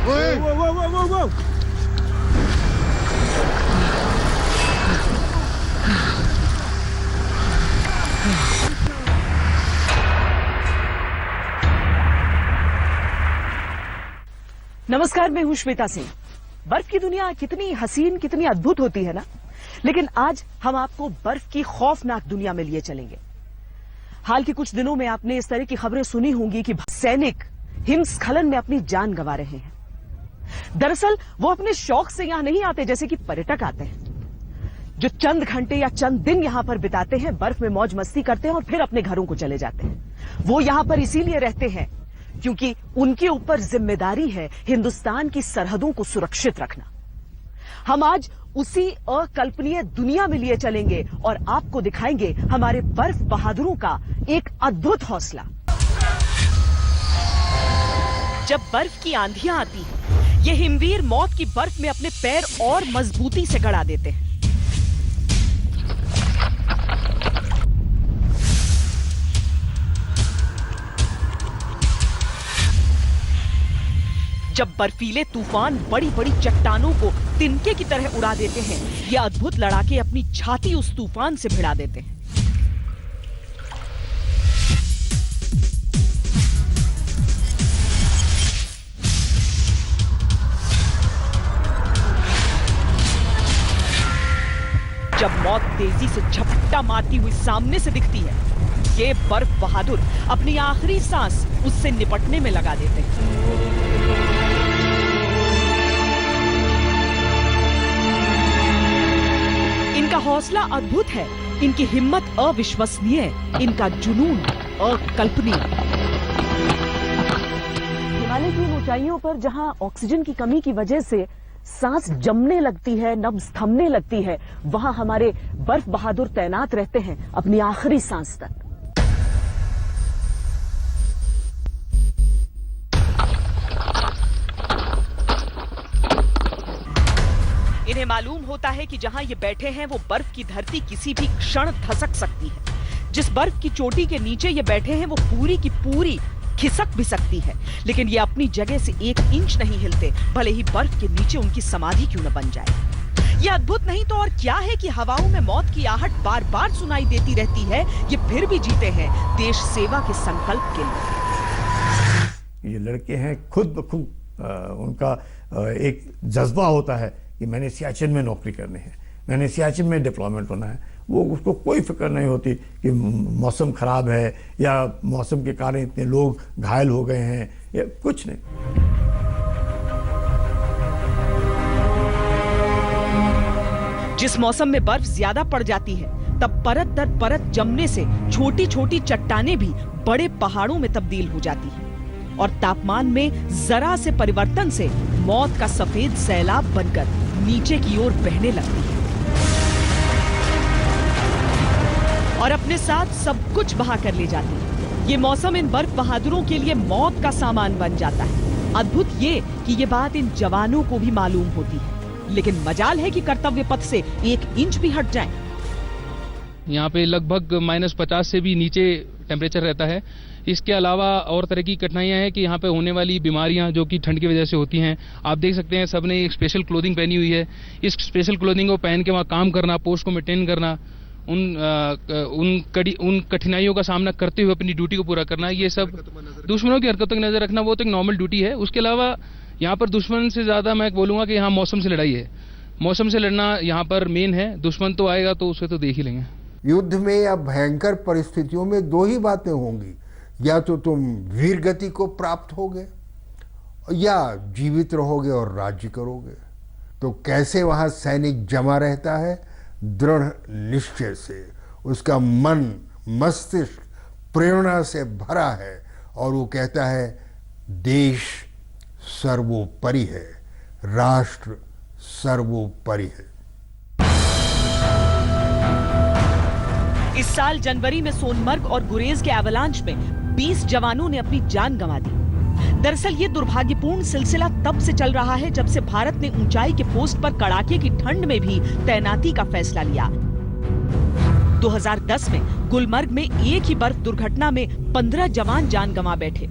नमस्कार, मैं हूं श्वेता सिंह। बर्फ की दुनिया कितनी हसीन, कितनी अद्भुत होती है ना, लेकिन आज हम आपको बर्फ की खौफनाक दुनिया में लिए चलेंगे। हाल के कुछ दिनों में आपने इस तरह की खबरें सुनी होंगी कि सैनिक हिमस्खलन में अपनी जान गंवा रहे हैं। दरअसल वो अपने शौक से यहां नहीं आते जैसे कि पर्यटक आते हैं, जो चंद घंटे या चंद दिन यहां पर बिताते हैं, बर्फ में मौज मस्ती करते हैं और फिर अपने घरों को चले जाते हैं। वो यहां पर इसीलिए रहते हैं क्योंकि उनके ऊपर जिम्मेदारी है हिंदुस्तान की सरहदों को सुरक्षित रखना। हम आज उसी अकल्पनीय दुनिया में लिए चलेंगे और आपको दिखाएंगे हमारे बर्फ बहादुरों का एक अद्भुत हौसला। जब बर्फ की आंधियां आती हैं, ये हिमवीर मौत की बर्फ में अपने पैर और मजबूती से गड़ा देते हैं। जब बर्फीले तूफान बड़ी बड़ी चट्टानों को तिनके की तरह उड़ा देते हैं, ये अद्भुत लड़ाके अपनी छाती उस तूफान से भिड़ा देते हैं। जब मौत तेजी से झपट्टा मारती हुई सामने से दिखती है, ये बर्फ बहादुर अपनी आखिरी सांस उससे निपटने में लगा देते हैं। इनका हौसला अद्भुत है, इनकी हिम्मत अविश्वसनीय, इनका जुनून अकल्पनीय। हिमालय की ऊंचाइयों पर जहां ऑक्सीजन की कमी की वजह से सांस जमने लगती है, नब्ज थमने लगती है, वहां हमारे बर्फ बहादुर तैनात रहते हैं अपनी आखिरी सांस तक। इन्हें मालूम होता है कि जहां ये बैठे हैं वो बर्फ की धरती किसी भी क्षण धसक सकती है। जिस बर्फ की चोटी के नीचे ये बैठे हैं वो पूरी की पूरी खिसक भी सकती है, लेकिन ये अपनी जगह से 1 इंच नहीं हिलते, भले ही बर्फ के नीचे उनकी समाधि क्यों न बन जाए। ये अद्भुत नहीं तो और क्या है कि हवाओं में मौत की आहट बार बार सुनाई देती रहती है, ये फिर भी जीते हैं देश सेवा के संकल्प के लिए। ये लड़के हैं खुद ब खुद उनका एक जज्बा होता है कि मैंने सियाचिन में नौकरी करनी है, मैंने सियाचिन में डिप्लॉयमेंट होना है। वो उसको कोई फिक्र नहीं होती कि मौसम खराब है या मौसम के कारण इतने लोग घायल हो गए हैं, या कुछ नहीं। जिस मौसम में बर्फ ज्यादा पड़ जाती है, तब परत दर परत जमने से छोटी छोटी चट्टानें भी बड़े पहाड़ों में तब्दील हो जाती हैं और तापमान में जरा से परिवर्तन से मौत का सफेद सैलाब बनकर नीचे की ओर बहने लगती है और अपने साथ सब कुछ बहा कर ले जाती है। ये मौसम इन बर्फ बहादुरों के लिए मौत का सामान बन जाता है। अद्भुत ये कि ये बात इन जवानों को भी मालूम होती है, लेकिन मजाल है कि कर्तव्य पथ से 1 इंच भी हट जाएं। यहाँ पे लगभग -50 से भी नीचे टेम्परेचर रहता है। इसके अलावा और तरह की कठिनाइयां हैं कि यहाँ पे होने वाली बीमारियां जो कि ठंड की वजह से होती हैं। आप देख सकते हैं सबने एक स्पेशल क्लोथिंग पहनी हुई है। इस स्पेशल क्लोथिंग को पहन के वहाँ काम करना, पोस्ट को मेंटेन करना, उन कठिनाइयों का सामना करते हुए अपनी ड्यूटी को पूरा करना, ये सब दुश्मनों की हरकतों की नजर रखना, वो तो एक नॉर्मल ड्यूटी है। उसके अलावा यहाँ पर दुश्मन से ज्यादा मैं बोलूंगा कि यहाँ मौसम से लड़ाई है। मौसम से लड़ना यहाँ पर मेन है। दुश्मन तो आएगा तो उसे तो देख ही लेंगे। युद्ध में या भयंकर परिस्थितियों में 2 ही बातें होंगी, या तो तुम वीर गति को प्राप्त होगे या जीवित रहोगे और राज्य करोगे। तो कैसे वहां सैनिक जमा रहता है? दृढ़ निश्चय से। उसका मन मस्तिष्क प्रेरणा से भरा है और वो कहता है देश सर्वोपरि है, राष्ट्र सर्वोपरि है। इस साल जनवरी में सोनमर्ग और गुरेज के एवलांच में 20 जवानों ने अपनी जान गंवा दी। दरअसल ये दुर्भाग्यपूर्ण सिलसिला तब से चल रहा है जब से भारत ने ऊंचाई के पोस्ट पर कड़ाके की ठंड में भी तैनाती का फैसला लिया। 2010 में गुलमर्ग में एक ही बर्फ दुर्घटना में 15 जवान जान गंवा बैठे।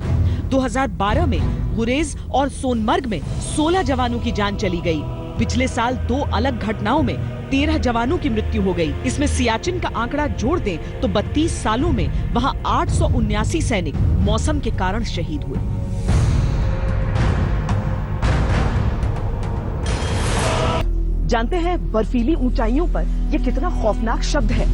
2012 में गुरेज और सोनमर्ग में 16 जवानों की जान चली गई। पिछले साल 2 अलग घटनाओं में 13 जवानों की मृत्यु हो गई। इसमें सियाचिन का आंकड़ा जोड़ दें तो 32 सालों में वहां 879 सैनिक मौसम के कारण शहीद हुए। जानते हैं बर्फीली ऊंचाइयों पर यह कितना खौफनाक शब्द है।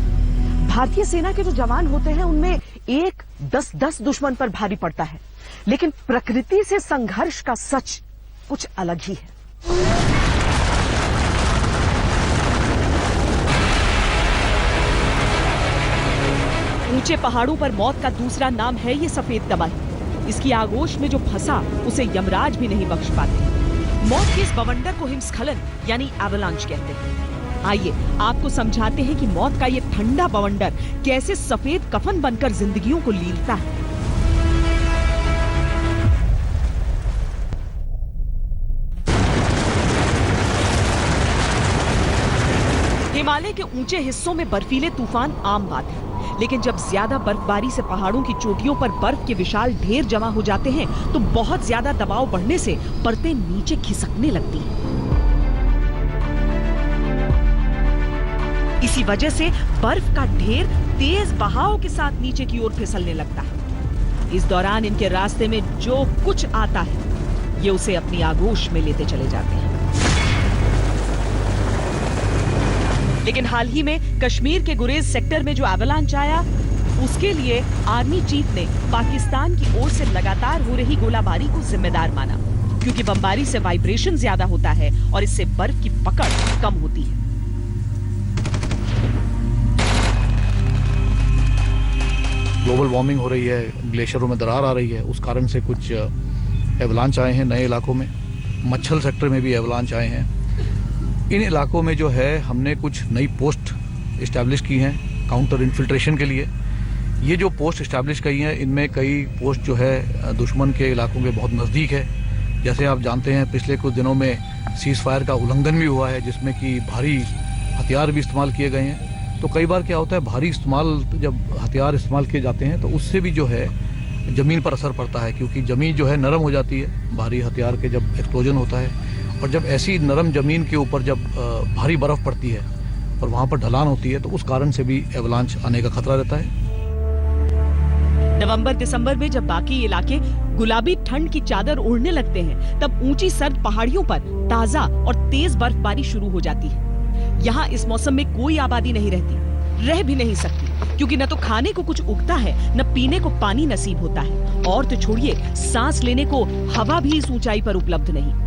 भारतीय सेना के जो जवान होते हैं उनमें 1-10 दुश्मन पर भारी पड़ता है, लेकिन प्रकृति से संघर्ष का सच कुछ अलग ही है। ऊंचे पहाड़ों पर मौत का दूसरा नाम है ये सफेद तबाही। इसकी आगोश में जो फंसा उसे यमराज भी नहीं बख्श पाते। मौत के इस बवंडर को हिमस्खलन यानी एवलांच कहते हैं। आइए आपको समझाते हैं कि मौत का ये ठंडा बवंडर कैसे सफेद कफन बनकर जिंदगियों को लीलता है। हिमालय के ऊंचे हिस्सों में बर्फीले तूफान आम बात है, लेकिन जब ज्यादा बर्फबारी से पहाड़ों की चोटियों पर बर्फ के विशाल ढेर जमा हो जाते हैं तो बहुत ज्यादा दबाव बढ़ने से परतें नीचे खिसकने लगती हैं। इसी वजह से बर्फ का ढेर तेज बहाव के साथ नीचे की ओर फिसलने लगता है। इस दौरान इनके रास्ते में जो कुछ आता है ये उसे अपनी आगोश में लेते चले जाते हैं। लेकिन हाल ही में कश्मीर के गुरेज सेक्टर में जो एवलांच आया उसके लिए आर्मी चीफ ने पाकिस्तान की ओर से लगातार हो रही गोलाबारी को जिम्मेदार माना, क्योंकि बमबारी से वाइब्रेशन ज्यादा होता है और इससे बर्फ की पकड़ कम होती है। ग्लोबल वार्मिंग हो रही है, ग्लेशियरों में दरार आ रही है, उस कारण से कुछ एवलांच आए हैं नए इलाकों में। मच्छल सेक्टर में भी एवलांच आए हैं। इन इलाकों में जो है हमने कुछ नई पोस्ट इस्टेब्लिश की हैं काउंटर इन्फिल्ट्रेशन के लिए। ये जो पोस्ट इस्टेब्लिश की हैं इनमें कई पोस्ट जो है दुश्मन के इलाकों के बहुत नज़दीक है। जैसे आप जानते हैं पिछले कुछ दिनों में सीज़ फायर का उल्लंघन भी हुआ है, जिसमें कि भारी हथियार भी इस्तेमाल किए गए हैं। तो कई बार क्या होता है, भारी इस्तेमाल जब हथियार इस्तेमाल किए जाते हैं तो उससे भी जो है ज़मीन पर असर पड़ता है, क्योंकि ज़मीन जो है नरम हो जाती है भारी हथियार के जब एक्सप्लोजन होता है। और जब ऐसी नरम ज़मीन के ऊपर जब भारी बर्फ़ पड़ती है और वहाँ पर ढलान होती है तो उस कारण से भी एवलांच आने का खतरा रहता है। नवंबर दिसंबर में जब बाकी इलाके गुलाबी ठंड की चादर ओढ़ने लगते हैं तब ऊंची सर्द पहाड़ियों पर ताजा और तेज बर्फबारी शुरू हो जाती है। यहाँ इस मौसम में कोई आबादी नहीं रहती, रह भी नहीं सकती, क्योंकि न तो खाने को कुछ उगता है न पीने को पानी नसीब होता है, और तो छोड़िए सांस लेने को हवा भी इस ऊंचाई पर उपलब्ध नहीं।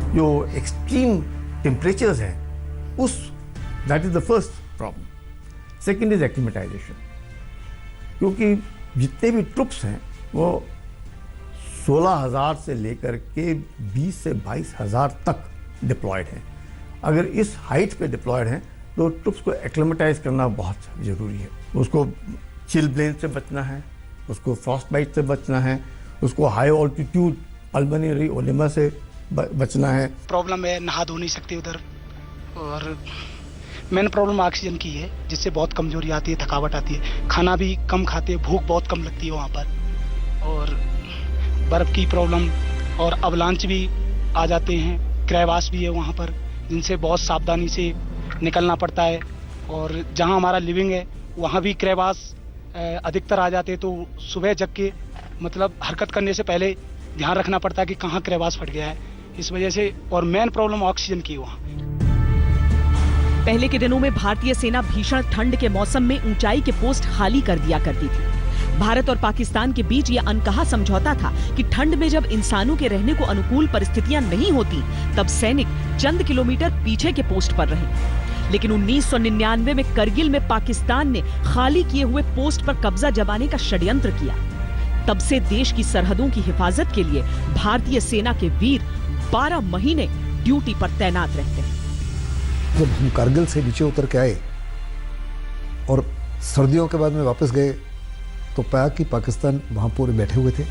जो एक्सट्रीम टेम्परेचर्स हैं उस that is the first problem. Second is acclimatisation, क्योंकि जितने भी ट्रुप्स हैं वो 16,000 से लेकर के 20 से 22,000 तक डिप्लॉयड हैं। अगर इस हाइट पे डिप्लॉयड हैं तो ट्रुप्स को एक्लिमेटाइज करना बहुत ज़रूरी है। उसको चिल ब्लेन से बचना है, उसको फ्रॉस्ट बाइट से बचना है, उसको हाई ऑल्टीट्यूड पल्मोनरी ओडेमा से बचना है। प्रॉब्लम है, नहा धो नहीं सकते उधर, और मेन प्रॉब्लम ऑक्सीजन की है, जिससे बहुत कमजोरी आती है, थकावट आती है, खाना भी कम खाते हैं, भूख बहुत कम लगती है वहाँ पर, और बर्फ़ की प्रॉब्लम और अवलांच भी आ जाते हैं। क्रैवास भी है वहाँ पर, जिनसे बहुत सावधानी से निकलना पड़ता है, और जहाँ हमारा लिविंग है वहाँ भी क्रैवास अधिकतर आ जाते हैं। तो सुबह जग के मतलब हरकत करने से पहले ध्यान रखना पड़ता है कि कहाँ क्रैवास फट गया है, इस वजह से। और मेन प्रॉब्लम ऑक्सीजन की वहाँ। पहले के दिनों में भारतीय सेना भीषण ठंड के मौसम में ऊंचाई के पोस्ट खाली कर दिया करती थी। भारत और पाकिस्तान के बीच यह अनकहा समझौता था कि ठंड में जब इंसानों के रहने को अनुकूल परिस्थितियां नहीं होती तब सैनिक चंद किलोमीटर पीछे के पोस्ट पर रहे। लेकिन 1999 में करगिल में पाकिस्तान ने खाली किए हुए पोस्ट पर कब्जा जमाने का षड्यंत्र किया। तब से देश की सरहदों की हिफाजत के लिए भारतीय सेना के वीर 12 महीने ड्यूटी पर तैनात रहते हैं। जब हम कारगिल से नीचे उतर के आए और सर्दियों के बाद में वापस गए तो पाया कि पाकिस्तान वहाँ पूरे बैठे हुए थे।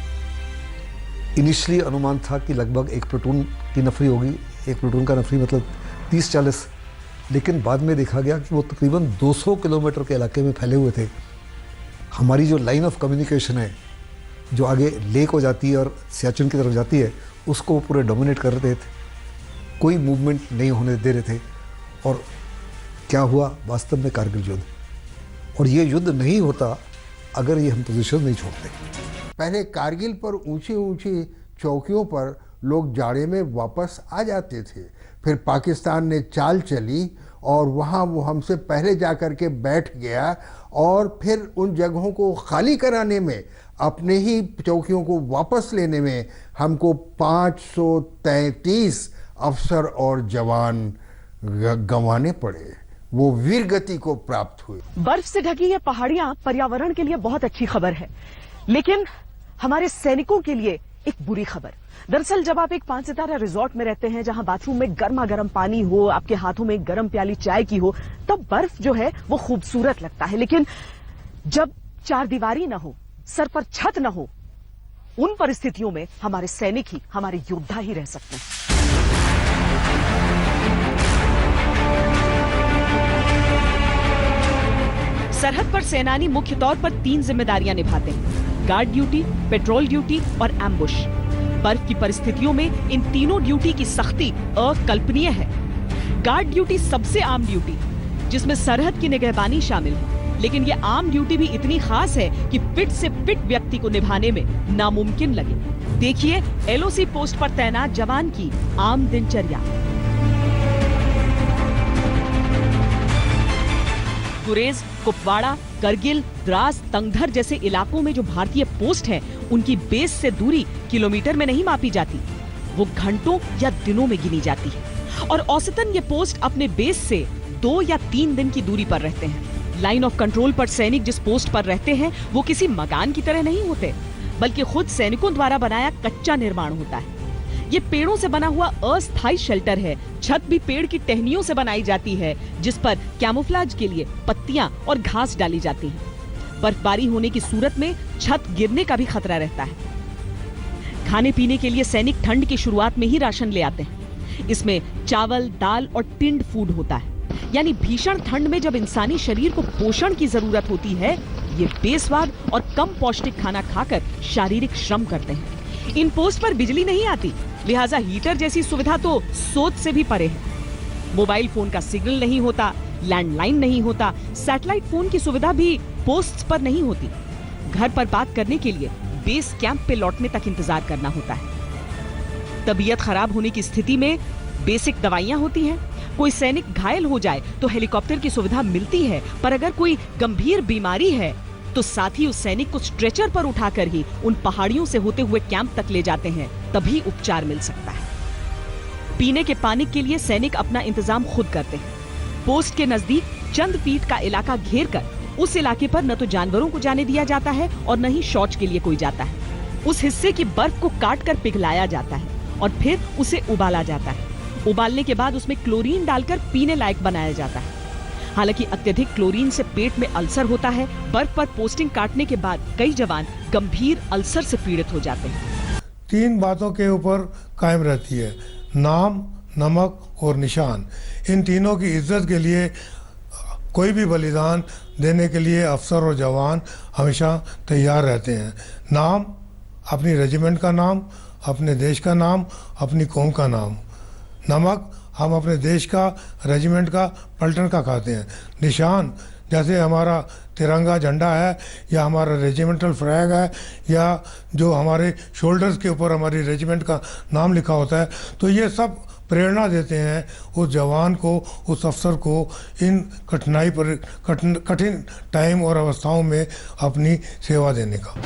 इनिशियली अनुमान था कि लगभग एक प्लेटून की नफरी होगी, एक प्लेटून का नफरी मतलब 30-40, लेकिन बाद में देखा गया कि वो तकरीबन 200 किलोमीटर के इलाके में फैले हुए थे। हमारी जो लाइन ऑफ कम्युनिकेशन है, जो आगे लेक हो जाती है और सियाचिन की तरफ जाती है, उसको वो पूरे डोमिनेट कर रहे थे। कोई मूवमेंट नहीं होने दे रहे थे। और क्या हुआ वास्तव में? कारगिल युद्ध। और ये युद्ध नहीं होता अगर ये हम पोजीशन नहीं छोड़ते। पहले कारगिल पर ऊंची ऊंची चौकियों पर लोग जाड़े में वापस आ जाते थे। फिर पाकिस्तान ने चाल चली और वहाँ वो हमसे पहले जा कर के बैठ गया और फिर उन जगहों को खाली कराने में, अपने ही चौकियों को वापस लेने में हमको 533 अफसर और जवान गंवाने पड़े। वो वीर गति को प्राप्त हुए। बर्फ से ढकी ये पहाड़ियां पर्यावरण के लिए बहुत अच्छी खबर है, लेकिन हमारे सैनिकों के लिए एक बुरी खबर। दरअसल जब आप एक 5 सितारा रिजॉर्ट में रहते हैं, जहां बाथरूम में गर्मा गर्म पानी हो, आपके हाथों में गर्म प्याली चाय की हो, तब बर्फ जो है वो खूबसूरत लगता है। लेकिन जब चार दीवारी ना हो, सर पर छत ना हो, उन परिस्थितियों में हमारे सैनिक ही, हमारे योद्धा ही रह सकते हैं। सरहद पर सेनानी मुख्य तौर पर 3 जिम्मेदारियां निभाते हैं: गार्ड ड्यूटी, पेट्रोल ड्यूटी और एम्बुश। बर्फ की परिस्थितियों में इन तीनों ड्यूटी की सख्ती अकल्पनीय है। गार्ड ड्यूटी सबसे आम ड्यूटी, जिसमें सरहद की निगहबानी शामिल है, लेकिन ये आम ड्यूटी भी इतनी खास है कि फिट से फिट व्यक्ति को निभाने में नामुमकिन लगे। देखिए एलओसी पोस्ट पर तैनात जवान की आम दिनचर्या। गुरेज, कुपवाड़ा, करगिल, द्रास, तंगधर जैसे इलाकों में जो भारतीय पोस्ट हैं, उनकी बेस से दूरी किलोमीटर में नहीं मापी जाती, वो घंटों या दिनों में गिनी जाती है। और औसतन ये पोस्ट अपने बेस से 2 या 3 दिन की दूरी पर रहते हैं। लाइन ऑफ कंट्रोल पर सैनिक जिस पोस्ट पर रहते हैं, वो किसी मकान की तरह नहीं होते, बल्कि खुद सैनिकों द्वारा बनाया कच्चा निर्माण होता है। ये पेड़ों से बना हुआ अस्थायी शेल्टर है। छत भी पेड़ की टहनियों से बनाई जाती है, जिस पर कैमोफ्लेज के लिए पत्तियां और घास डाली जाती है। बर्फबारी होने की सूरत में छत गिरने का भी खतरा रहता है। खाने पीने के लिए सैनिक ठंड की शुरुआत में ही राशन ले आते हैं। इसमें चावल, दाल और टिंड फूड होता है। यानी भीषण ठंड में जब इंसानी शरीर को पोषण की जरूरत होती है, ये बेस्वाद और कम पौष्टिक खाना खाकर शारीरिक श्रम करते हैं। इन पोस्ट पर बिजली नहीं आती, लिहाजा हीटर जैसी सुविधा तो सोच से भी परे है। मोबाइल फोन का सिग्नल नहीं होता, लैंडलाइन नहीं होता, सैटेलाइट फोन की सुविधा भी पोस्ट्स पर नहीं होती। घर पर बात करने के लिए बेस कैंप पे लौटने तक इंतजार करना होता है। तबीयत खराब होने की स्थिति में बेसिक दवाइयां होती हैं। कोई सैनिक घायल हो जाए तो हेलीकॉप्टर की सुविधा मिलती है, पर अगर कोई गंभीर बीमारी है तो साथ ही उस सैनिक को स्ट्रेचर पर उठाकर ही उन पहाड़ियों से होते हुए कैंप तक ले जाते हैं, तभी उपचार मिल सकता है। पीने के पानी के लिए सैनिक अपना इंतजाम खुद करते हैं। पोस्ट के नजदीक चंद फीट का इलाका घेर कर उस इलाके पर न तो जानवरों को जाने दिया जाता है और न ही शौच के लिए कोई जाता है। उस हिस्से की बर्फ को काट कर पिघलाया जाता है और फिर उसे उबाला जाता है। उबालने के बाद उसमें क्लोरीन डालकर पीने लायक बनाया जाता है। हालांकि अत्यधिक क्लोरीन से पेट में अल्सर होता है। बर्फ पर पोस्टिंग काटने के बाद कई जवान गंभीर अल्सर से पीड़ित हो जाते हैं। 3 बातों के ऊपर कायम रहती है: नाम, नमक और निशान। इन तीनों की इज्जत के लिए कोई भी बलिदान देने के लिए अफसर और जवान हमेशा तैयार रहते हैं। नाम, अपनी रेजिमेंट का नाम, अपने देश का नाम, अपनी कौम का नाम। नमक, हम अपने देश का, रेजिमेंट का, पलटन का खाते हैं। निशान, जैसे हमारा तिरंगा झंडा है या हमारा रेजिमेंटल फ्लैग है या जो हमारे शोल्डर्स के ऊपर हमारी रेजिमेंट का नाम लिखा होता है, तो ये सब प्रेरणा देते हैं उस जवान को, उस अफसर को इन कठिन टाइम और अवस्थाओं में अपनी सेवा देने का।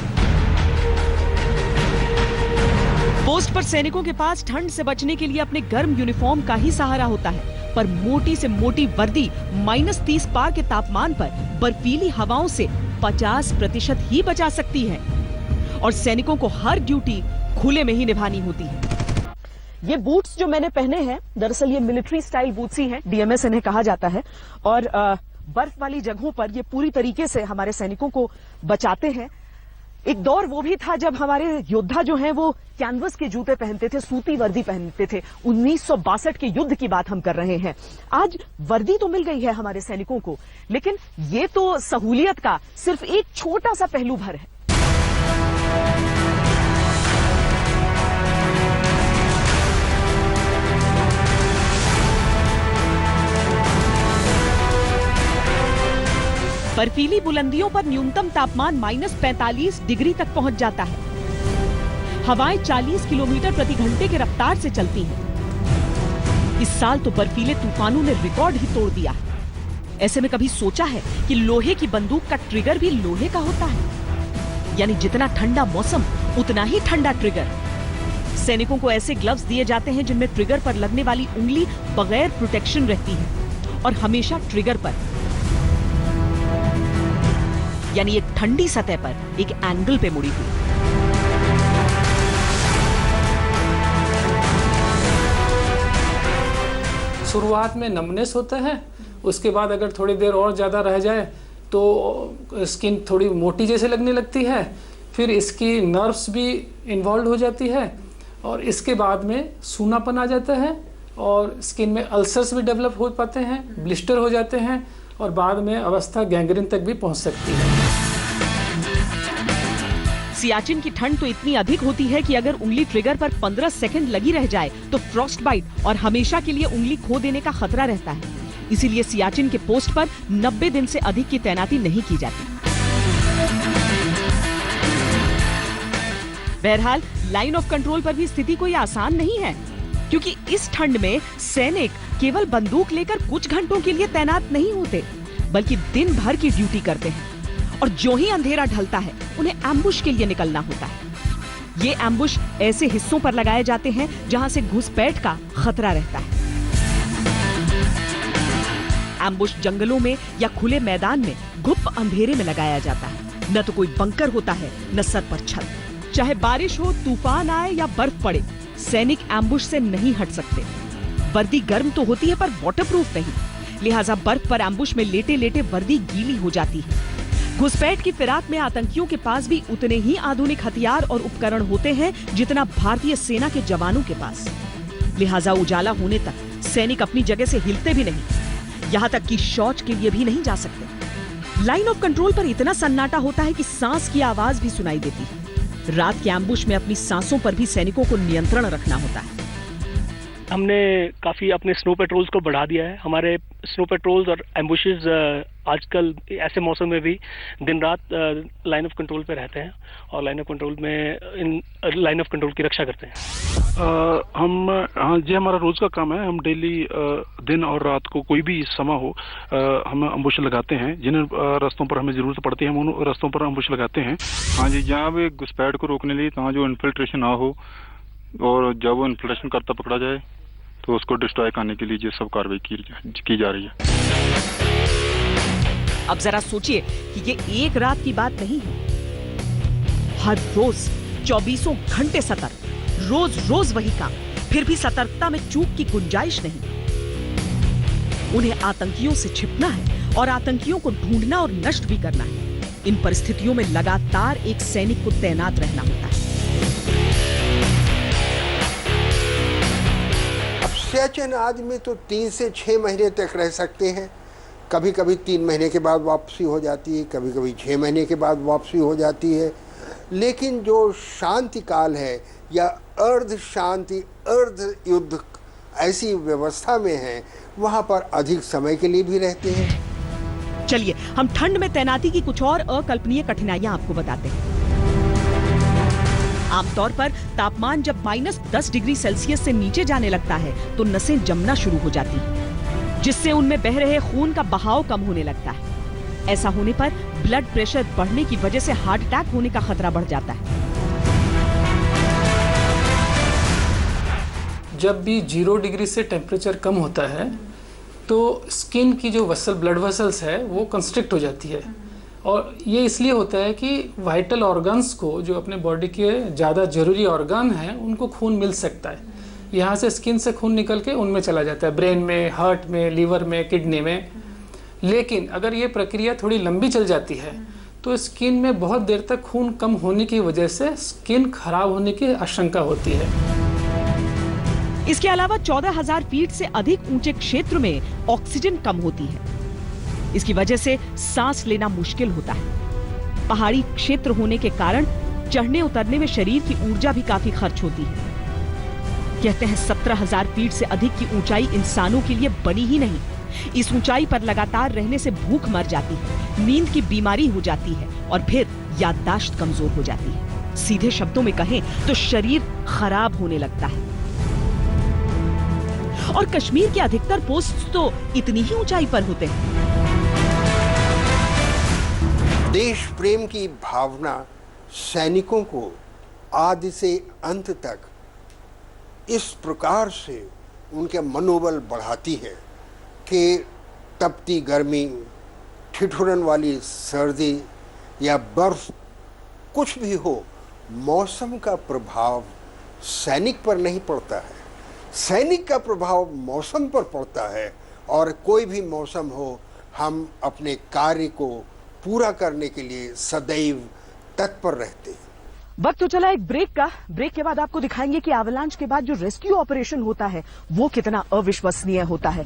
पोस्ट पर सैनिकों के पास ठंड से बचने के लिए अपने गर्म यूनिफॉर्म का ही सहारा होता है, पर मोटी से मोटी वर्दी -30 पार के तापमान पर बर्फीली हवाओं से 50% ही बचा सकती है। और सैनिकों को हर ड्यूटी खुले में ही निभानी होती है। ये बूट्स जो मैंने पहने हैं, दरअसल ये मिलिट्री स्टाइल बूट्स ही हैं, डीएमएस इन्हें कहा जाता है। और बर्फ वाली जगहों पर ये पूरी तरीके से हमारे सैनिकों को बचाते हैं। एक दौर वो भी था जब हमारे योद्धा जो हैं वो कैनवस के जूते पहनते थे, सूती वर्दी पहनते थे। 1962 के युद्ध की बात हम कर रहे हैं। आज वर्दी तो मिल गई है हमारे सैनिकों को, लेकिन ये तो सहूलियत का सिर्फ एक छोटा सा पहलू भर है। बर्फीली बुलंदियों पर न्यूनतम तापमान -45 डिग्री तक पहुंच जाता है। हवाएं 40 किलोमीटर प्रति घंटे के रफ्तार से चलती हैं। इस साल तो बर्फीले तूफानों ने रिकॉर्ड ही तोड़ दिया है। ऐसे में कभी सोचा है कि लोहे की बंदूक का ट्रिगर भी लोहे का होता है? यानी जितना ठंडा मौसम उतना ही ठंडा ट्रिगर। सैनिकों को ऐसे ग्लव्स दिए जाते हैं जिनमें ट्रिगर पर लगने वाली उंगली बगैर प्रोटेक्शन रहती है और हमेशा ट्रिगर पर, यानी एक ठंडी सतह पर एक एंगल पे मुड़ी हुई। शुरुआत में नमनेस होता है, उसके बाद अगर थोड़ी देर और ज़्यादा रह जाए तो स्किन थोड़ी मोटी जैसे लगने लगती है, फिर इसकी नर्व्स भी इन्वॉल्व हो जाती है और इसके बाद में सूनापन आ जाता है और स्किन में अल्सर्स भी डेवलप हो पाते हैं, ब्लिस्टर हो जाते हैं और बाद में अवस्था गैंग्रीन तक भी पहुंच सकती है। सियाचिन की ठंड तो इतनी अधिक होती है कि अगर उंगली ट्रिगर पर 15 सेकंड लगी रह जाए तो फ्रॉस्ट बाइट और हमेशा के लिए उंगली खो देने का खतरा रहता है। इसीलिए सियाचिन के पोस्ट पर 90 दिन से अधिक की तैनाती नहीं की जाती। बहरहाल लाइन ऑफ कंट्रोल पर भी स्थिति कोई आसान नहीं है, क्योंकि इस ठंड में सैनिक केवल बंदूक लेकर कुछ घंटों के लिए तैनात नहीं होते, बल्कि दिन भर की ड्यूटी करते हैं और जो ही अंधेरा ढलता है उन्हें एम्बुश के लिए निकलना होता है। ये एम्बुश ऐसे हिस्सों पर लगाए जाते हैं जहां से घुसपैठ का खतरा रहता है। एम्बुश जंगलों में या खुले मैदान में गुप्त अंधेरे में लगाया जाता है। न तो कोई बंकर होता है, न सर पर छत। चाहे बारिश हो, तूफान आए या बर्फ पड़े, सैनिक एम्बुश से नहीं हट सकते। वर्दी गर्म तो होती है पर वाटरप्रूफ नहीं, लिहाजा बर्फ पर एम्बुश में लेटे लेटे वर्दी गीली हो जाती है। घुसपैठ की फिराक में आतंकियों के पास भी उतने ही आधुनिक हथियार और उपकरण होते हैं जितना भारतीय सेना के जवानों के पास। लिहाजा उजाला होने तक सैनिक अपनी जगह से हिलते भी नहीं, यहाँ तक कि शौच के लिए भी नहीं जा सकते। लाइन ऑफ कंट्रोल पर इतना सन्नाटा होता है कि सांस की आवाज भी सुनाई देती है। रात के एम्बुश में अपनी सांसों पर भी सैनिकों को नियंत्रण रखना होता है। हमने काफ़ी अपने स्नो पेट्रोल्स को बढ़ा दिया है। हमारे स्नो पेट्रोल्स और एम्बुशेस आजकल ऐसे मौसम में भी दिन रात लाइन ऑफ कंट्रोल पे रहते हैं और लाइन ऑफ कंट्रोल में इन लाइन ऑफ कंट्रोल की रक्षा करते हैं। हाँ जी, हमारा रोज़ का काम है। हम डेली दिन और रात को कोई भी समय हो हम अम्बुश लगाते हैं। जिन रास्तों पर हमें ज़रूरत पड़ती है हम उन रास्तों पर अम्बुश लगाते हैं। हाँ जी, जहाँ भी घुसपैठ को रोकने लिए तहाँ जो इन्फिल्ट्रेशन ना हो और जब वो इन्फिल्ट्रेशन करता पकड़ा जाए तो उसको डिस्ट्रॉय करने के लिए ये सब कार्रवाई की जा रही है। अब जरा सोचिए कि ये एक रात की बात नहीं है। हर रोज 24 घंटे सतर्क, रोज रोज वही काम, फिर भी सतर्कता में चूक की गुंजाइश नहीं। उन्हें आतंकियों से छिपना है और आतंकियों को ढूंढना और नष्ट भी करना है। इन परिस्थितियों में लगातार एक सैनिक को तैनात रहना होता है। सियाचिन आदि में तो 3 से 6 महीने तक रह सकते हैं। कभी कभी 3 महीने के बाद वापसी हो जाती है, कभी कभी 6 महीने के बाद वापसी हो जाती है। लेकिन जो शांति काल है या अर्ध शांति अर्ध युद्ध ऐसी व्यवस्था में है, वहाँ पर अधिक समय के लिए भी रहते हैं। चलिए हम ठंड में तैनाती की कुछ और अकल्पनीय कठिनाइयां आपको बताते हैं। आमतौर पर तापमान जब -10 डिग्री सेल्सियस से नीचे जाने लगता है तो नसें जमना शुरू हो जाती हैं, जिससे उनमें बह रहे खून का बहाव कम होने लगता है। ऐसा होने पर ब्लड प्रेशर बढ़ने की वजह से हार्ट अटैक होने का खतरा बढ़ जाता है। जब भी 0 डिग्री से टेम्परेचर कम होता है तो स्किन की जो ब्लड वेसल्स है वो कंस्ट्रिक्ट हो जाती है और ये इसलिए होता है कि वाइटल ऑर्गन्स को, जो अपने बॉडी के ज़्यादा ज़रूरी ऑर्गन हैं, उनको खून मिल सकता है। यहाँ से स्किन से खून निकल के उनमें चला जाता है, ब्रेन में, हार्ट में, लीवर में, किडनी में। लेकिन अगर ये प्रक्रिया थोड़ी लंबी चल जाती है तो स्किन में बहुत देर तक खून कम होने की वजह से स्किन खराब होने की आशंका होती है। इसके अलावा 14,000 फीट से अधिक ऊंचे क्षेत्र में ऑक्सीजन कम होती है। इसकी वजह से सांस लेना मुश्किल होता है। पहाड़ी क्षेत्र होने के कारण चढ़ने उतरने में शरीर की ऊर्जा भी काफी खर्च होती है। कहते हैं 17,000 फीट से अधिक की ऊंचाई इंसानों के लिए बनी ही नहीं। इस ऊंचाई पर लगातार रहने से भूख मर जाती है, नींद की बीमारी हो जाती है और फिर याददाश्त कमजोर हो जाती है। सीधे शब्दों में कहें तो शरीर खराब होने लगता है। और कश्मीर के अधिकतर पोस्ट तो इतनी ही ऊंचाई पर होते हैं। देश प्रेम की भावना सैनिकों को आदि से अंत तक इस प्रकार से उनके मनोबल बढ़ाती है कि तपती गर्मी, ठिठुरन वाली सर्दी या बर्फ, कुछ भी हो, मौसम का प्रभाव सैनिक पर नहीं पड़ता है। सैनिक का प्रभाव मौसम पर पड़ता है और कोई भी मौसम हो, हम अपने कार्य को पूरा करने के लिए सदैव तत्पर रहते हैं। वक्त तो चला एक ब्रेक का। ब्रेक के बाद आपको दिखाएंगे कि एवलांच के बाद जो रेस्क्यू ऑपरेशन होता है वो कितना अविश्वसनीय होता है।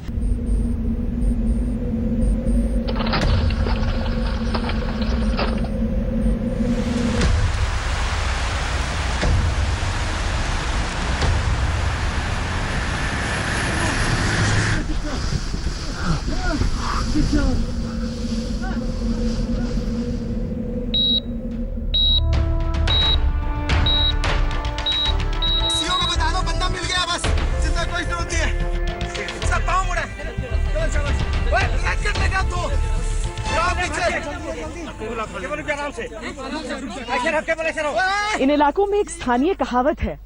इन इलाकों में एक स्थानीय कहावत है।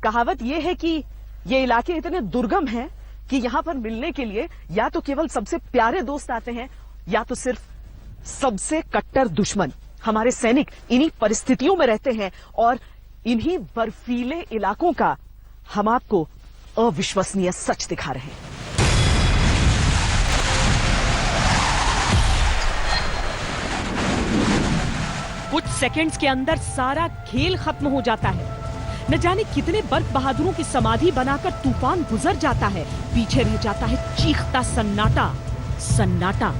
कहावत यह है कि ये इलाके इतने दुर्गम हैं कि यहाँ पर मिलने के लिए या तो केवल सबसे प्यारे दोस्त आते हैं या तो सिर्फ सबसे कट्टर दुश्मन। हमारे सैनिक इन्हीं परिस्थितियों में रहते हैं और इन्हीं बर्फीले इलाकों का हम आपको अविश्वसनीय सच दिखा रहे हैं। कुछ सेकंड्स के अंदर सारा खेल खत्म हो जाता है। न जाने कितने बर्फ बहादुरों की समाधि बनाकर तूफान गुजर जाता है। पीछे रह जाता है चीखता सन्नाटा, सन्नाटा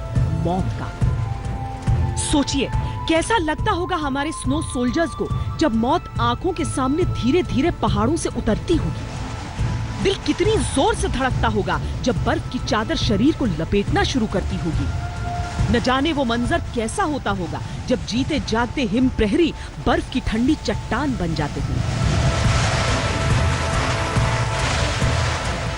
मौत का। सोचिए कैसा लगता होगा हमारे स्नो सोल्जर्स को जब मौत आंखों के सामने धीरे धीरे पहाड़ों से उतरती होगी। दिल कितनी जोर से धड़कता होगा जब बर्फ की चादर शरीर को लपेटना शुरू करती होगी। न जाने वो मंजर कैसा होता होगा जब जीते जागते हिम प्रहरी बर्फ की ठंडी चट्टान बन जाते हैं।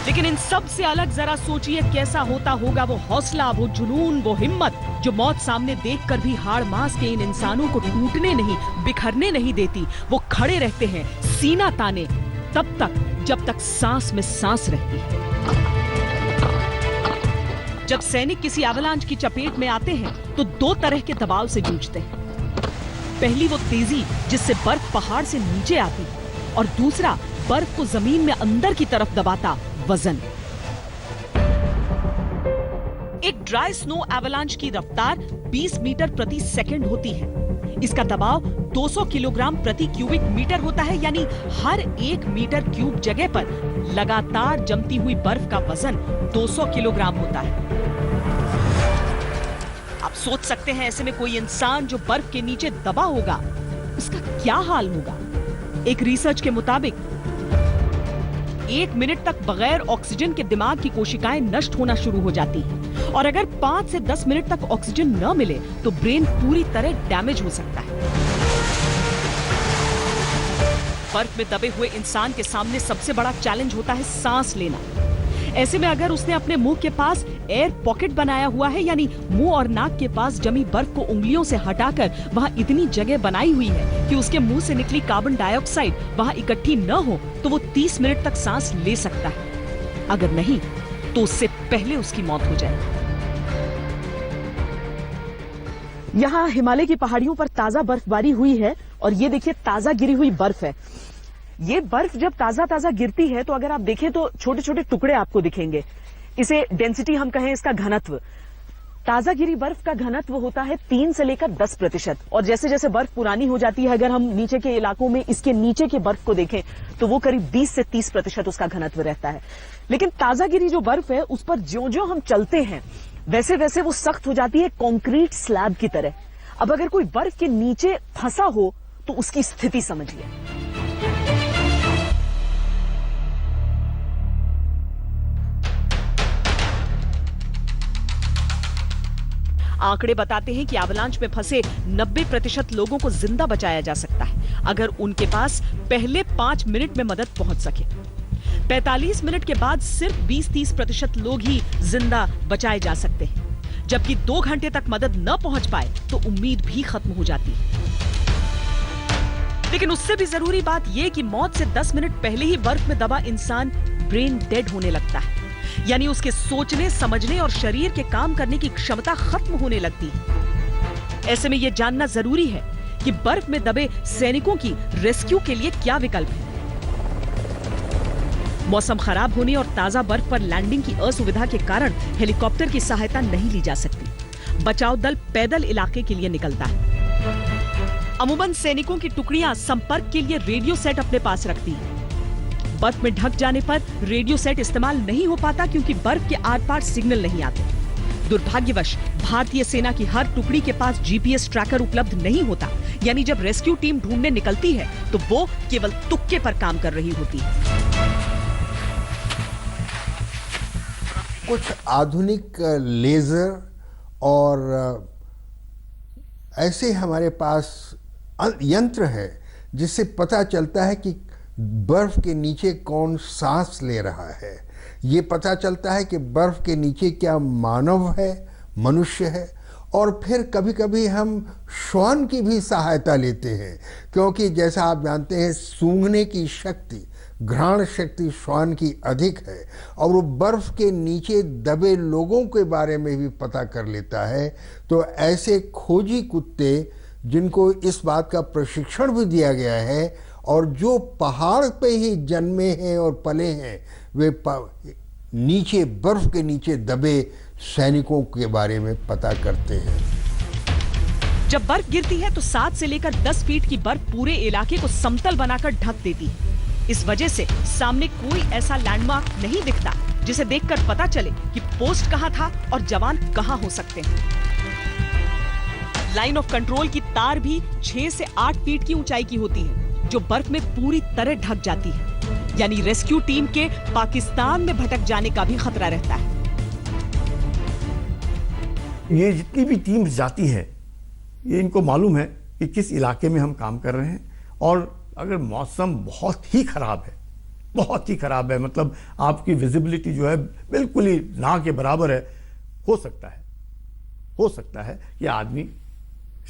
लेकिन इन सब से अलग जरा सोचिए कैसा होता होगा वो हौसला, वो जुनून, वो हिम्मत जो मौत सामने देखकर भी हाड़ मांस के इन इंसानों को टूटने नहीं, बिखरने नहीं देती। वो खड़े रहते हैं सीना ताने तब तक जब तक सांस में सांस रहती है। जब सैनिक किसी एवलांच की चपेट में आते हैं तो दो तरह के दबाव से जूझते हैं। पहली वो तेजी जिससे बर्फ पहाड़ से नीचे आती है और दूसरा बर्फ को जमीन में अंदर की तरफ दबाता वजन। एक ड्राई स्नो एवलांच की रफ्तार 20 मीटर प्रति सेकंड होती है। इसका दबाव 200 किलोग्राम प्रति क्यूबिक मीटर होता है, यानी हर 1 मीटर क्यूब जगह पर लगातार जमती हुई बर्फ का वजन 200 किलोग्राम होता है। आप सोच सकते हैं ऐसे में कोई इंसान जो बर्फ के नीचे दबा होगा उसका क्या हाल होगा। एक रिसर्च के मुताबिक 1 मिनट तक बगैर ऑक्सीजन के दिमाग की कोशिकाएं नष्ट होना शुरू हो जाती हैं और अगर 5 से 10 मिनट तक ऑक्सीजन न मिले तो ब्रेन पूरी तरह डैमेज हो सकता है। बर्फ में दबे हुए इंसान के सामने सबसे बड़ा चैलेंज होता है सांस लेना। ऐसे में अगर उसने अपने मुंह के पास एयर पॉकेट बनाया हुआ है, यानी मुंह और नाक के पास जमी बर्फ को उंगलियों से हटाकर वहां इतनी जगह बनाई हुई है कि उसके मुंह से निकली कार्बन डाइऑक्साइड वहां इकट्ठी न हो, तो वो 30 मिनट तक सांस ले सकता है। अगर नहीं तो उससे पहले उसकी मौत हो जाए। यहाँ हिमालय की पहाड़ियों पर ताजा बर्फबारी हुई है और ये देखिए ताजा गिरी हुई बर्फ है। ये बर्फ जब ताजा ताजा गिरती है तो अगर आप देखें तो छोटे छोटे टुकड़े आपको दिखेंगे। इसे डेंसिटी हम कहें, इसका घनत्व, ताजागिरी बर्फ का घनत्व होता है 3 से लेकर 10%, और जैसे जैसे बर्फ पुरानी हो जाती है, अगर हम नीचे के इलाकों में इसके नीचे के बर्फ को देखें तो वो करीब 20 से 30% उसका घनत्व रहता है। लेकिन ताजागिरी जो बर्फ है उस पर ज्यों-ज्यों हम चलते हैं वैसे वैसे वो सख्त हो जाती है, कंक्रीट स्लैब की तरह। अब अगर कोई बर्फ के नीचे फंसा हो तो उसकी स्थिति समझिए। आंकड़े बताते हैं कि एवलांच में फंसे 90% लोगों को जिंदा बचाया जा सकता है अगर उनके पास पहले 5 मिनट में मदद पहुंच सके। 45 मिनट के बाद सिर्फ 20-30% लोग ही जिंदा बचाए जा सकते हैं, जबकि 2 घंटे तक मदद न पहुंच पाए तो उम्मीद भी खत्म हो जाती है। लेकिन उससे भी जरूरी बात यह कि मौत से 10 मिनट पहले ही बर्फ में दबा इंसान ब्रेन डेड होने लगता है, यानी उसके सोचने, समझने और शरीर के काम करने की क्षमता खत्म होने लगती है। ऐसे में यह जानना जरूरी है कि बर्फ में दबे सैनिकों की रेस्क्यू के लिए क्या विकल्प है। मौसम खराब होने और ताजा बर्फ पर लैंडिंग की असुविधा के कारण हेलीकॉप्टर की सहायता नहीं ली जा सकती। बचाव दल पैदल इलाके के लिए निकलता है। अमूमन सैनिकों की टुकड़ियां संपर्क के लिए रेडियो सेट अपने पास रखती हैं। बर्फ में ढक जाने पर रेडियो सेट इस्तेमाल नहीं हो पाता क्योंकि बर्फ के आर पार सिग्नल नहीं आते। दुर्भाग्यवश भारतीय सेना की हर टुकड़ी के पास जीपीएस ट्रैकर उपलब्ध नहीं होता, यानी जब रेस्क्यू टीम ढूंढने निकलती है तो वो केवल तुक्के पर काम कर रही होती है। कुछ आधुनिक लेजर और ऐसे हमारे पास यंत्र है जिससे पता चलता है कि बर्फ के नीचे कौन सांस ले रहा है। ये पता चलता है कि बर्फ के नीचे क्या मानव है, मनुष्य है। और फिर कभी कभी हम श्वान की भी सहायता लेते हैं, क्योंकि जैसा आप जानते हैं सूंघने की शक्ति, घ्राण शक्ति श्वान की अधिक है, और वो बर्फ के नीचे दबे लोगों के बारे में भी पता कर लेता है। तो ऐसे खोजी कुत्ते जिनको इस बात का प्रशिक्षण भी दिया गया है और जो पहाड़ पे ही जन्मे हैं और पले हैं, वे नीचे बर्फ के नीचे दबे सैनिकों के बारे में पता करते हैं। जब बर्फ गिरती है तो 7 से लेकर 10 फीट की बर्फ पूरे इलाके को समतल बनाकर ढक देती है। इस वजह से सामने कोई ऐसा लैंडमार्क नहीं दिखता जिसे देखकर पता चले कि पोस्ट कहां था और जवान कहां हो सकते हैं। लाइन ऑफ कंट्रोल की तार भी 6 से 8 फीट की ऊंचाई की होती है, जो बर्फ में पूरी तरह ढक जाती है, यानी रेस्क्यू टीम के पाकिस्तान में भटक जाने का भी खतरा रहता है। ये जितनी भी टीम्स जाती है, ये इनको मालूम है कि किस इलाके में हम काम कर रहे हैं, और अगर मौसम बहुत ही खराब है, बहुत ही खराब है, मतलब आपकी विजिबिलिटी जो है बिल्कुल ही ना के बराबर है, हो सकता है कि आदमी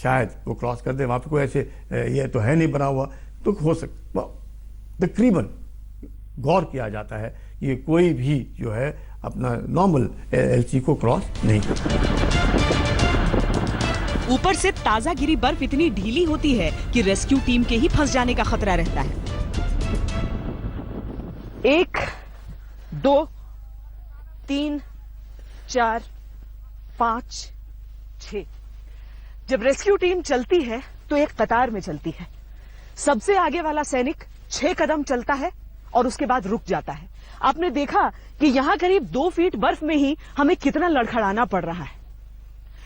शायद वो क्रॉस कर दे। वहां पे कोई ऐसे ये तो है नहीं बना हुआ, तो हो सकता तकरीबन गौर किया जाता है कि कोई भी जो है अपना नॉर्मल एलसी को क्रॉस नहीं करता। ऊपर से ताजागिरी बर्फ इतनी ढीली होती है कि रेस्क्यू टीम के ही फंस जाने का खतरा रहता है। 1, 2, 3, 4, 5, 6। जब रेस्क्यू टीम चलती है तो एक कतार में चलती है। सबसे आगे वाला सैनिक 6 कदम चलता है और उसके बाद रुक जाता है। आपने देखा कि यहां करीब 2 फीट बर्फ में ही हमें कितना लड़खड़ाना पड़ रहा है।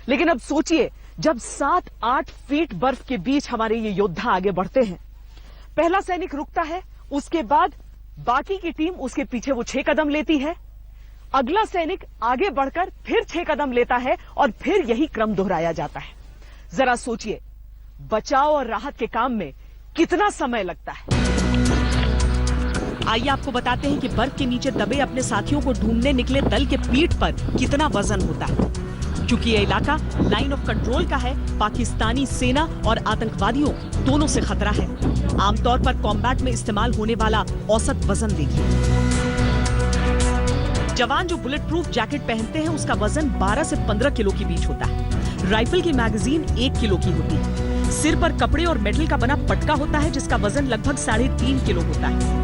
लेकिन अब सोचिए, जब 7-8 फीट बर्फ के बीच हमारे ये योद्धा आगे बढ़ते हैं, पहला सैनिक रुकता है, उसके बाद बाकी की टीम उसके पीछे वो 6 कदम लेती है, अगला सैनिक आगे बढ़कर फिर 6 कदम लेता है और फिर यही क्रम दोहराया जाता है। जरा सोचिए, बचाव और राहत के काम में कितना समय लगता है। आइए आपको बताते हैं कि बर्फ के नीचे दबे अपने साथियों को ढूंढने निकले दल के पीठ पर कितना वजन होता है। क्योंकि यह इलाका लाइन ऑफ कंट्रोल का है, पाकिस्तानी सेना और आतंकवादियों दोनों से खतरा है। आमतौर पर कॉम्बैट में इस्तेमाल होने वाला औसत वजन देखिए। जवान जो बुलेट प्रूफ जैकेट पहनते हैं उसका वजन 12 से 15 किलो के बीच होता है। राइफल की मैगजीन 1 किलो की होती है। सिर पर कपड़े और मेटल का बना पटका होता है जिसका वजन लगभग 3.5 किलो होता है।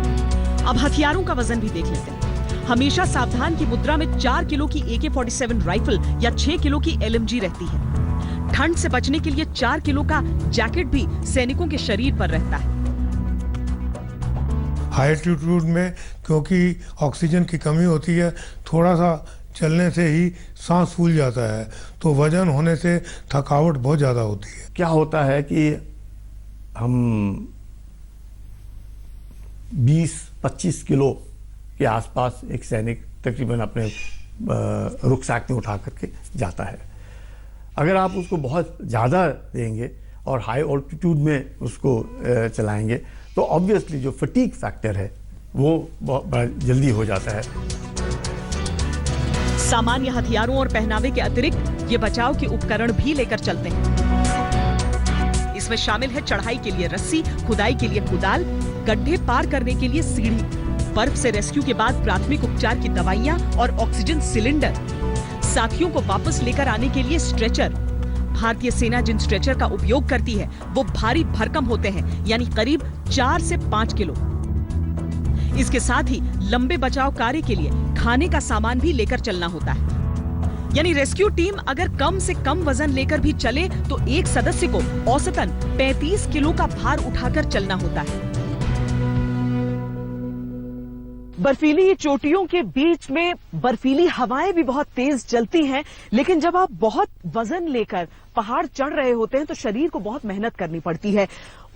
अब हथियारों का वजन भी देख लेते हैं। हमेशा सावधान की मुद्रा में 4 किलो की AK-47 राइफल या 6 किलो की LMG रहती है। ठंड से बचने के लिए 4 किलो का जैकेट भी सैनिकों के शरीर पर रहता है। हाई एल्टीट्यूड में क्योंकि ऑक्सीजन की कमी होती है, थोड़ा सा चलने से ही सांस फूल जाता है, तो वजन होने से थकावट बहुत ज़्यादा होती है। क्या होता है कि हम 20-25 किलो के आसपास एक सैनिक तकरीबन अपने रुकसैक में उठा करके जाता है। अगर आप उसको बहुत ज़्यादा देंगे और हाई ऑल्टीट्यूड में उसको चलाएंगे तो ऑब्वियसली जो फटीग फैक्टर है वो बहुत जल्दी हो जाता है। सामान्य हथियारों और पहनावे के अतिरिक्त ये बचाव के उपकरण भी लेकर चलते हैं। इसमें शामिल है चढ़ाई के लिए रस्सी, खुदाई के लिए कुदाल, गड्ढे पार करने के लिए सीढ़ी, बर्फ से रेस्क्यू के बाद प्राथमिक उपचार की दवाइयां और ऑक्सीजन सिलेंडर, साथियों को वापस लेकर आने के लिए स्ट्रेचर। भारतीय सेना जिन स्ट्रेचर का उपयोग करती है वो भारी भरकम होते हैं, यानी करीब 4 से 5 किलो। इसके साथ ही लंबे बचाव कार्य के लिए खाने का सामान भी लेकर चलना होता है। यानी रेस्क्यू टीम अगर कम से कम वजन लेकर भी चले तो एक सदस्य को औसतन 35 किलो का भार उठाकर चलना होता है। बर्फीली चोटियों के बीच में बर्फीली हवाएं भी बहुत तेज चलती हैं, लेकिन जब आप बहुत वजन लेकर पहाड़ चढ़ रहे होते हैं तो शरीर को बहुत मेहनत करनी पड़ती है।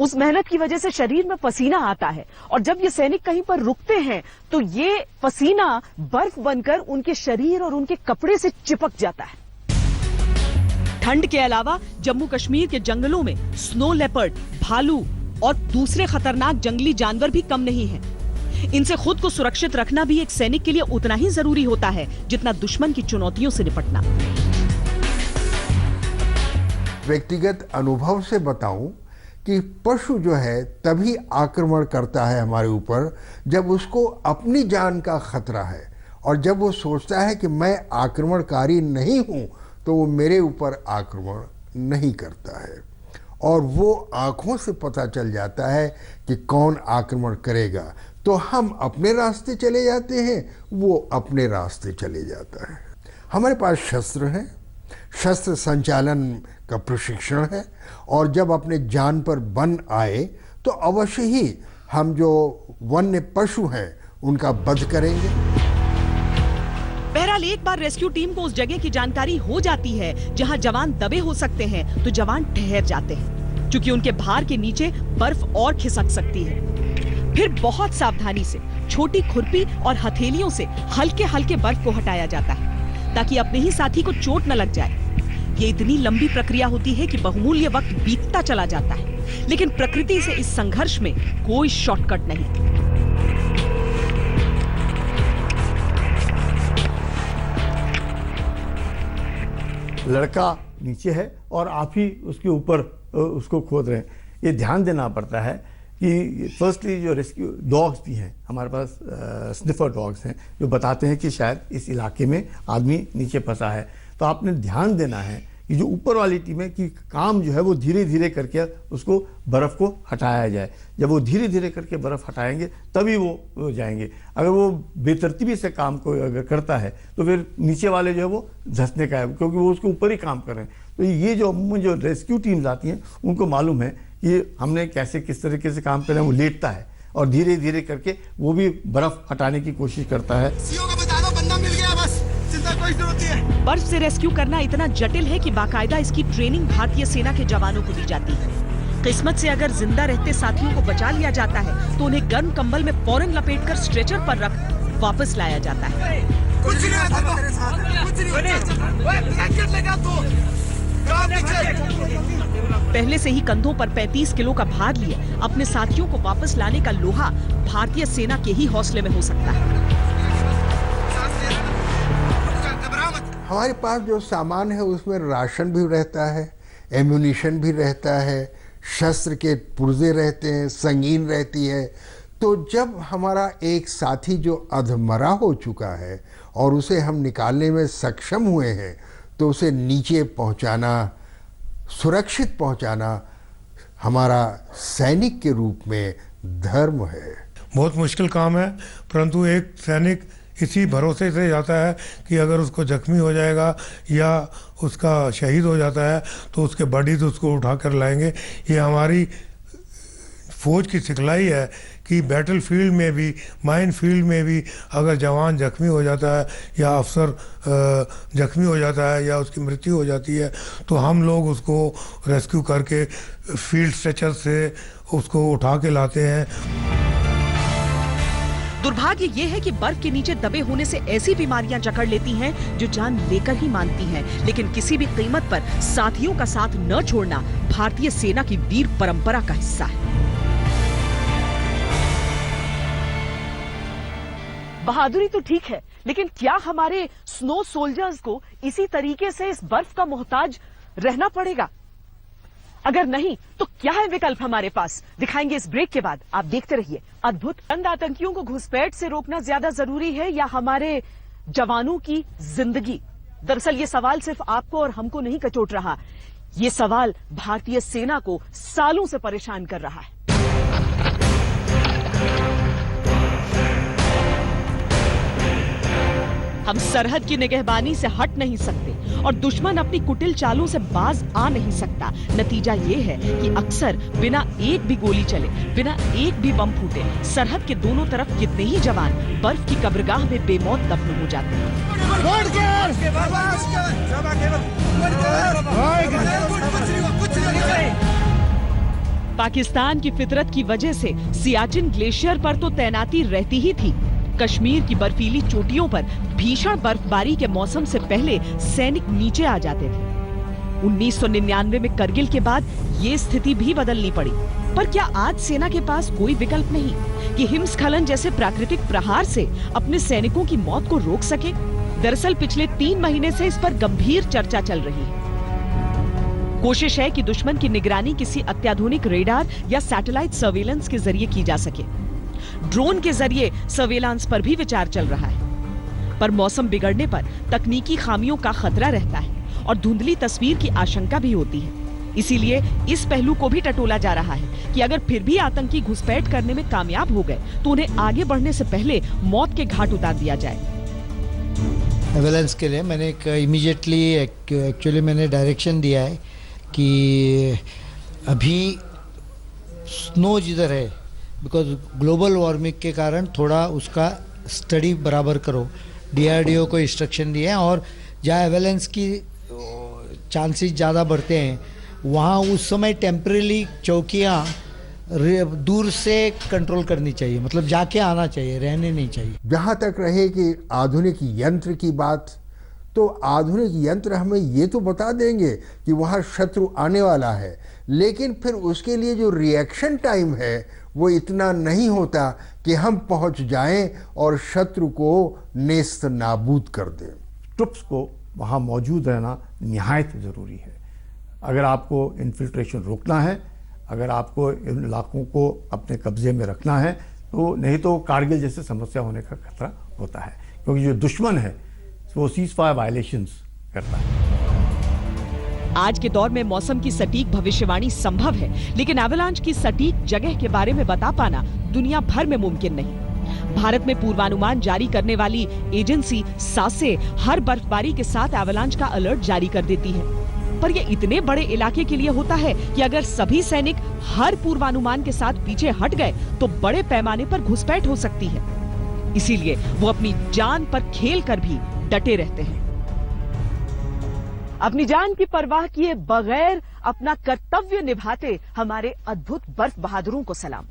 उस मेहनत की वजह से शरीर में पसीना आता है और जब ये सैनिक कहीं पर रुकते हैं तो ये पसीना बर्फ बनकर उनके शरीर और उनके कपड़े से चिपक जाता है। ठंड के अलावा जम्मू कश्मीर के जंगलों में स्नो लेपर्ड, भालू और दूसरे खतरनाक जंगली जानवर भी कम नहीं हैं। इनसे खुद को सुरक्षित रखना भी एक सैनिक के लिए उतना ही जरूरी होता है जितना दुश्मन की चुनौतियों से निपटना। व्यक्तिगत अनुभव से बताऊं कि पशु जो है तभी आक्रमण करता है हमारे ऊपर जब उसको अपनी जान का खतरा है, और जब वो सोचता है कि मैं आक्रमणकारी नहीं हूं तो वो मेरे ऊपर आक्रमण नहीं करता है। और वो आंखों से पता चल जाता है कि कौन आक्रमण करेगा, तो हम अपने रास्ते चले जाते हैं, वो अपने रास्ते चले जाता है। हमारे पास शस्त्र हैं, शस्त्र संचालन का प्रशिक्षण है, और जब अपने जान पर बन आए तो अवश्य ही हम जो वन्य पशु हैं उनका वध करेंगे। बहरहाल एक बार रेस्क्यू टीम को उस जगह की जानकारी हो जाती है जहां जवान दबे हो सकते हैं तो जवान ठहर जाते हैं, क्योंकि उनके भार के नीचे बर्फ और खिसक सकती है। फिर बहुत सावधानी से छोटी खुरपी और हथेलियों से हल्के हल्के बर्फ को हटाया जाता है ताकि अपने ही साथी को चोट न लग जाए। ये इतनी लंबी प्रक्रिया होती है कि बहुमूल्य वक्त बीतता चला जाता है, लेकिन प्रकृति से इस संघर्ष में कोई शॉर्टकट नहीं। लड़का नीचे है और आप ही उसके ऊपर उसको खोद रहे हैं। ये ध्यान देना पड़ता है कि फर्स्टली जो रेस्क्यू डॉग्स भी हैं हमारे पास, स्निफर डॉग्स हैं जो बताते हैं कि शायद इस इलाके में आदमी नीचे फंसा है। तो आपने ध्यान देना है कि जो ऊपर वाली टीम है कि काम जो है वो धीरे धीरे करके उसको बर्फ़ को हटाया जाए। जब वो धीरे धीरे करके बर्फ़ हटाएंगे तभी वो जाएंगे। अगर वो बेतरतीबी से काम को अगर करता है तो फिर नीचे वाले जो है वो धंसने का है, क्योंकि वो उसके ऊपर ही काम कर रहे हैं। तो ये जो रेस्क्यू टीम्स आती हैं उनको मालूम है कि हमने कैसे किस तरीके से काम कर रहे हैं। वो लेटता है और धीरे धीरे करके वो भी बर्फ़ हटाने की कोशिश करता है। बर्फ से रेस्क्यू करना इतना जटिल है कि बाकायदा इसकी ट्रेनिंग भारतीय सेना के जवानों को दी जाती है। किस्मत से अगर जिंदा रहते साथियों को बचा लिया जाता है तो उन्हें गर्म कंबल में फौरन लपेटकर स्ट्रेचर पर रख वापस लाया जाता है। पहले से ही कंधों पर 35 किलो का भार लिए अपने साथियों को वापस लाने का लोहा भारतीय सेना के ही हौसले में हो सकता है। हमारे पास जो सामान है उसमें राशन भी रहता है, एम्यूनिशन भी रहता है, शस्त्र के पुर्जे रहते हैं, संगीन रहती है। तो जब हमारा एक साथी जो अधमरा हो चुका है और उसे हम निकालने में सक्षम हुए हैं तो उसे नीचे पहुंचाना, सुरक्षित पहुंचाना हमारा सैनिक के रूप में धर्म है। बहुत मुश्किल काम है, परंतु एक सैनिक इसी भरोसे से जाता है कि अगर उसको जख्मी हो जाएगा या उसका शहीद हो जाता है तो उसके बॉडी तो उसको उठा कर लाएंगे। ये हमारी फौज की सिखलाई है कि बैटल फील्ड में भी, माइन फील्ड में भी अगर जवान जख्मी हो जाता है या अफसर जख्मी हो जाता है या उसकी मृत्यु हो जाती है तो हम लोग उसको रेस्क्यू करके फील्ड स्ट्रेचर से उसको उठा के लाते हैं। दुर्भाग्य ये है कि बर्फ के नीचे दबे होने से ऐसी बीमारियां जकड़ लेती हैं जो जान लेकर ही मानती हैं, लेकिन किसी भी कीमत पर साथियों का साथ न छोड़ना भारतीय सेना की वीर परंपरा का हिस्सा है। बहादुरी तो ठीक है, लेकिन क्या हमारे स्नो सोल्जर्स को इसी तरीके से इस बर्फ का मोहताज रहना पड़ेगा? अगर नहीं तो क्या है विकल्प हमारे पास? दिखाएंगे इस ब्रेक के बाद। आप देखते रहिए अद्भुत। चंद आतंकियों को घुसपैठ से रोकना ज्यादा जरूरी है या हमारे जवानों की जिंदगी? दरअसल ये सवाल सिर्फ आपको और हमको नहीं कचोट रहा, ये सवाल भारतीय सेना को सालों से परेशान कर रहा है। हम सरहद की निगहबानी से हट नहीं सकते और दुश्मन अपनी कुटिल चालों से बाज आ नहीं सकता। नतीजा ये है कि अक्सर बिना एक भी गोली चले, बिना एक भी बम फूटे, सरहद के दोनों तरफ कितने ही जवान बर्फ की कब्रगाह में बेमौत दफन हो जाते हैं। पाकिस्तान की फितरत की वजह से सियाचिन ग्लेशियर पर तो तैनाती रहती ही थी। कश्मीर की बर्फीली चोटियों पर भीषण बर्फबारी के मौसम से पहले सैनिक नीचे आ जाते थे। 1999 में करगिल के बाद ये स्थिति भी बदलनी पड़ी। पर क्या आज सेना के पास कोई विकल्प नहीं कि हिमस्खलन जैसे प्राकृतिक प्रहार से अपने सैनिकों की मौत को रोक सके? दरअसल पिछले 3 महीने से इस पर गंभीर चर्चा चल रही है। कोशिश है कि दुश्मन की निगरानी किसी अत्याधुनिक रेडार या सैटेलाइट सर्वेलेंस के जरिए की जा सके। ड्रोन के जरिए सर्वेलांस पर भी विचार चल रहा है, पर मौसम बिगड़ने पर तकनीकी खामियों का खतरा रहता है और धुंधली तस्वीर की आशंका भी होती है। इसीलिए इस पहलू को भी टटोला जा रहा है कि अगर फिर भी आतंकी घुसपैठ करने में कामयाब हो गए तो उन्हें आगे बढ़ने से पहले मौत के घाट उतार दिया जाए। सर्वेलेंस के लिए मैंने इमीडिएटली एक्चुअली मैंने डायरेक्शन दिया है कि अभी स्नो जिधर है, बिकॉज ग्लोबल वार्मिंग के कारण थोड़ा उसका स्टडी बराबर करो। DRDO को इंस्ट्रक्शन दिए हैं और जहाँ एवेलेंस की चांसेस ज़्यादा बढ़ते हैं वहाँ उस समय टेम्परेरी चौकियाँ दूर से कंट्रोल करनी चाहिए, मतलब जाके आना चाहिए, रहने नहीं चाहिए। जहाँ तक रहे कि आधुनिक यंत्र की बात, तो आधुनिक यंत्र हमें ये तो बता देंगे कि वहाँ शत्रु आने वाला है, लेकिन फिर उसके लिए जो रिएक्शन टाइम है वो इतना नहीं होता कि हम पहुंच जाएं और शत्रु को नेस्त नाबूद कर दें। ट्रुप्स को वहाँ मौजूद रहना निहायत ज़रूरी है। अगर आपको इन्फिल्ट्रेशन रोकना है, अगर आपको इन इलाकों को अपने कब्जे में रखना है, तो नहीं तो कारगिल जैसे समस्या होने का खतरा होता है, क्योंकि जो दुश्मन है वो सीज़फायर वायलेशंस करता है। आज के दौर में मौसम की सटीक भविष्यवाणी संभव है, लेकिन एवलांच की सटीक जगह के बारे में बता पाना दुनिया भर में मुमकिन नहीं। भारत में पूर्वानुमान जारी करने वाली एजेंसी सासे हर बर्फबारी के साथ एवलांच का अलर्ट जारी कर देती है, पर यह इतने बड़े इलाके के लिए होता है कि अगर सभी सैनिक हर पूर्वानुमान के साथ पीछे हट गए तो बड़े पैमाने पर घुसपैठ हो सकती है। इसीलिए वो अपनी जान पर खेल कर भी डटे रहते हैं। अपनी जान की परवाह किए बगैर अपना कर्तव्य निभाते हमारे अद्भुत बर्फ बहादुरों को सलाम।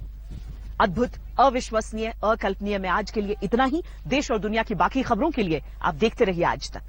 अद्भुत, अविश्वसनीय, अकल्पनीय में आज के लिए इतना ही। देश और दुनिया की बाकी खबरों के लिए आप देखते रहिए आज तक।